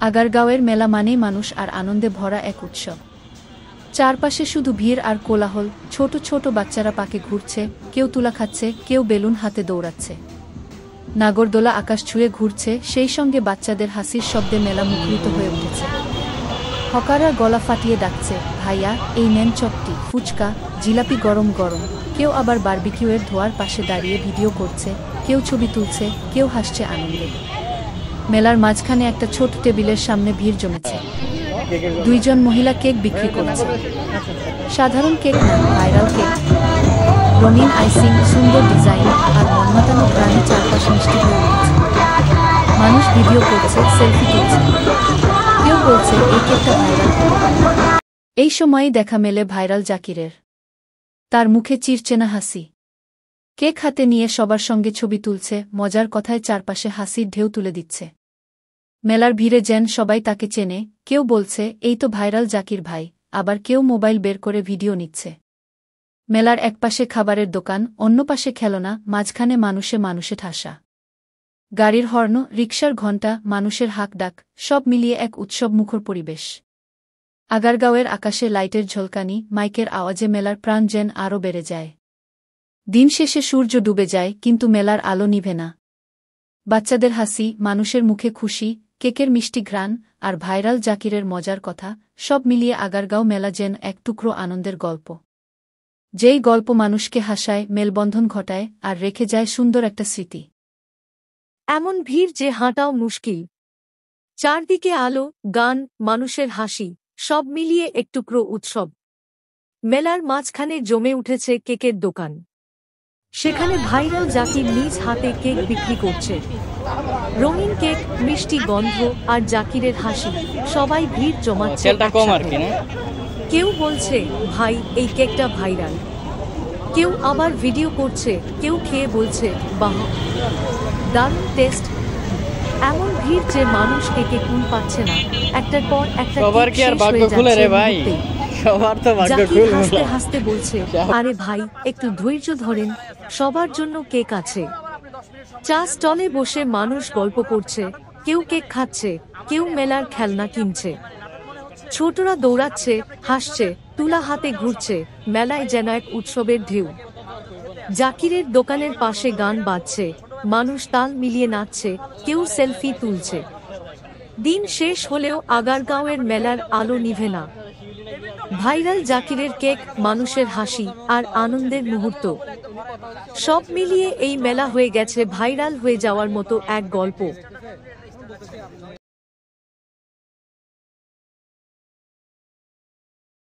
আগারগাঁওয়ের মেলা মানেই মানুষ আর আনন্দে ভরা এক উৎসব। চারপাশে শুধু ভিড় আর কোলাহল। ছোট ছোট বাচ্চারা পাকে ঘুরছে, কেউ তুলা খাচ্ছে, কেউ বেলুন হাতে দৌড়াচ্ছে। নাগরদোলা আকাশ ছুঁয়ে ঘুরছে, সেই সঙ্গে বাচ্চাদের হাসির শব্দে মেলা মুখরিত হয়ে উঠেছে। হকাররা গলা ফাটিয়ে ডাকছে, ভাইয়া এই নেন চপটি, ফুচকা, জিলাপি গরম গরম। কেউ আবার বারবিকিউয়ের ধোঁয়ার পাশে দাঁড়িয়ে ভিডিও করছে, কেউ ছবি তুলছে, কেউ হাসছে আনন্দে। মেলার মাঝখানে একটা ছোট টেবিলের সামনে ভিড় জমেছে। দুইজন মহিলা কেক বিক্রি করছে। সাধারণ কেক না, ভাইরাল কেক। রঙিন আইসিং, সুন্দর ডিজাইন আর মনমাতানো গ্রামে চারপাশ মিষ্টি হয়ে উঠেছে। মানুষ ভিডিও করছে, সেলফি তুলছে। কেউ বলছে এই কেকটা ভাইরাল হবে। এই সময়েই দেখা মেলে ভাইরাল জাকিরের। তার মুখে চিরচেনা হাসি। কেক হাতে নিয়ে সবার সঙ্গে ছবি তুলছে, মজার কথায় চারপাশে হাসির ঢেউ তুলে দিচ্ছে। মেলার ভিড়ে যেন সবাই তাকে চেনে। কেউ বলছে এই তো ভাইরাল জাকির ভাই, আবার কেউ মোবাইল বের করে ভিডিও নিচ্ছে। মেলার একপাশে খাবারের দোকান, অন্য পাশে খেলনা, মাঝখানে মানুষে মানুষে ঠাসা। গাড়ির হর্ন, রিকশার ঘণ্টা, মানুষের হাঁকডাক, সব মিলিয়ে এক উৎসবমুখর পরিবেশ। আগারগাঁওয়ের আকাশে লাইটের ঝলকানি, মাইকের আওয়াজে মেলার প্রাণ যেন আরও বেড়ে যায়। দিন শেষে সূর্য ডুবে যায়, কিন্তু মেলার আলো নিভে না। বাচ্চাদের হাসি, মানুষের মুখে খুশি, কেকের মিষ্টি ঘ্রাণ আর ভাইরাল জাকিরের মজার কথা, সব মিলিয়ে আগারগাঁও মেলা যেন এক টুকরো আনন্দের গল্প। যেই গল্প মানুষকে হাসায়, মেলবন্ধন ঘটায় আর রেখে যায় সুন্দর একটা স্মৃতি। এমন ভিড় যে হাঁটাও মুশকিল। চারদিকে আলো, গান, মানুষের হাসি, সব মিলিয়ে এক টুকরো উৎসব। মেলার মাঝখানে জমে উঠেছে কেকের দোকান। সেখানে ভাইরাল জাকির নিজ হাতে কেক বিক্রি করছে। রঙিন কেক, মিষ্টি গন্ধ আর জাকিরের হাসি, সবাই ভিড় জমাচ্ছে। কেউ বলছে ভাই এই কেকটা ভাইরাল। কেউ আবার ভিডিও করছে, কেউ খেয়ে বলছে বাহ, দারুণ টেস্ট। এমন ভিড় যে মানুষ কেকে কুল পাচ্ছে না। একটার পর একটা সবার কি আর ভাগ্য খুলে রে ভাই, সবার তো ভাগ্য খুলে। হাসতে হাসতে বলছে আরে ভাই একটু ধৈর্য ধরেন, সবার জন্য কেক আছে। চা স্টলে বসে মানুষ গল্প করছে, কেউ কেক খাচ্ছে, কেউ মেলার খেলনা কিনছে। ছোটরা দৌড়াচ্ছে, হাসছে, তুলা হাতে ঘুরছে। মেলায় যেন এক উৎসবের ঢেউ। জাকিরের দোকানের পাশে গান বাজছে, মানুষ তাল মিলিয়ে নাচছে, কেউ সেলফি তুলছে। দিন শেষ হলেও আগারগাঁওয়ের মেলার আলো নিভে না। ভাইরাল জাকিরের কেক, মানুষের হাসি আর আনন্দের মুহূর্ত, সব মিলিয়ে এই মেলা হয়ে গেছে ভাইরাল হয়ে যাওয়ার মতো এক গল্প।